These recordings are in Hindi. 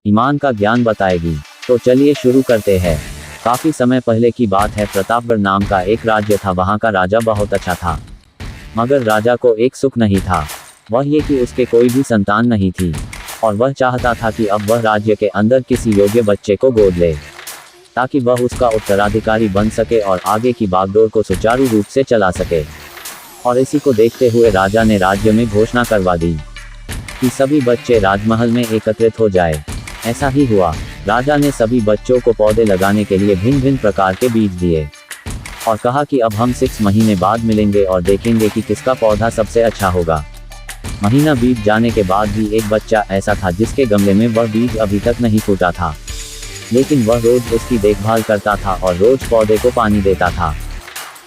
ईमान का ज्ञान बताएगी। तो चलिए शुरू करते हैं। काफी समय पहले की बात है। प्रतापगढ़ नाम का एक राज्य था। वहाँ का राजा बहुत अच्छा था, मगर राजा को एक सुख नहीं था, वह ये कि उसके कोई भी संतान नहीं थी। और वह चाहता था कि अब वह राज्य के अंदर किसी योग्य बच्चे को गोद ले, ताकि वह उसका उत्तराधिकारी बन सके और आगे की बागडोर को सुचारू रूप से चला सके। और इसी को देखते हुए राजा ने राज्य में घोषणा करवा दी कि सभी बच्चे राजमहल में एकत्रित हो जाए। ऐसा ही हुआ। राजा ने सभी बच्चों को पौधे लगाने के लिए भिन्न भिन्न प्रकार के बीज दिए और कहा कि अब हम 6 महीने बाद मिलेंगे और देखेंगे कि किसका पौधा सबसे अच्छा होगा। महीना बीत जाने के बाद भी एक बच्चा ऐसा था जिसके गमले में वह बीज अभी तक नहीं फूटा था, लेकिन वह रोज उसकी देखभाल करता था और रोज पौधे को पानी देता था।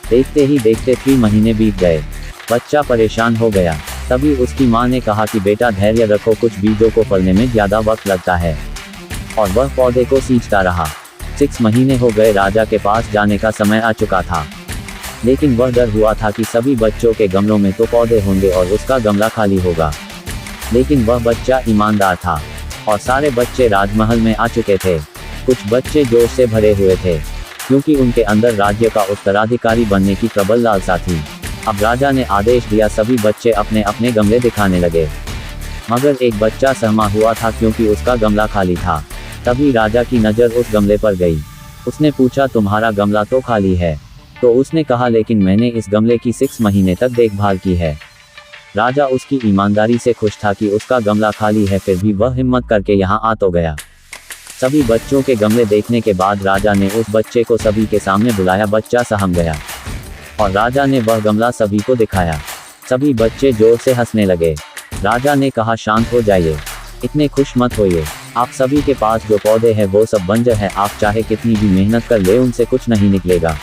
देखते ही देखते 3 महीने बीत गए। बच्चा परेशान हो गया। तभी उसकी माँ ने कहा कि बेटा धैर्य रखो, कुछ बीजों को फलने में ज़्यादा वक्त लगता है। और वह पौधे को सींचता रहा। 6 महीने हो गए। राजा के पास जाने का समय आ चुका था, लेकिन वह डर हुआ था कि सभी बच्चों के गमलों में तो पौधे होंगे और उसका गमला खाली होगा। लेकिन वह बच्चा ईमानदार था और सारे बच्चे राजमहल में आ चुके थे। कुछ बच्चे जोश से भरे हुए थे, क्योंकि उनके अंदर राज्य का उत्तराधिकारी बनने की प्रबल लालसा थी। अब राजा ने आदेश दिया, सभी बच्चे अपने अपने गमले दिखाने लगे। मगर एक बच्चा सहमा हुआ था क्योंकि उसका गमला खाली था। तभी राजा की नज़र उस गमले पर गई। उसने पूछा, तुम्हारा गमला तो खाली है? तो उसने कहा, लेकिन मैंने इस गमले की 6 महीने तक देखभाल की है। राजा उसकी ईमानदारी से खुश था कि उसका गमला खाली है, फिर भी वह हिम्मत करके यहाँ आ तो गया। सभी बच्चों के गमले देखने के बाद राजा ने उस बच्चे को सभी के सामने बुलाया। बच्चा सहम गया और राजा ने वह गमला सभी को दिखाया। सभी बच्चे जोर से हंसने लगे। राजा ने कहा, शांत हो जाइए, इतने खुश मत होइए। आप सभी के पास जो पौधे हैं वो सब बंजर हैं। आप चाहे कितनी भी मेहनत कर ले, उनसे कुछ नहीं निकलेगा।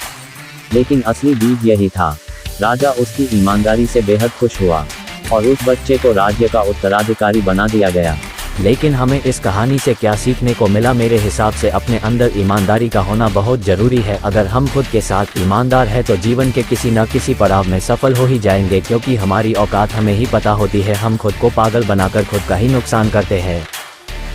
लेकिन असली बीज यही था। राजा उसकी ईमानदारी से बेहद खुश हुआ और उस बच्चे को राज्य का उत्तराधिकारी बना दिया गया। लेकिन हमें इस कहानी से क्या सीखने को मिला? मेरे हिसाब से अपने अंदर ईमानदारी का होना बहुत ज़रूरी है। अगर हम खुद के साथ ईमानदार हैं तो जीवन के किसी न किसी पड़ाव में सफल हो ही जाएंगे, क्योंकि हमारी औकात हमें ही पता होती है। हम खुद को पागल बनाकर खुद का ही नुकसान करते हैं।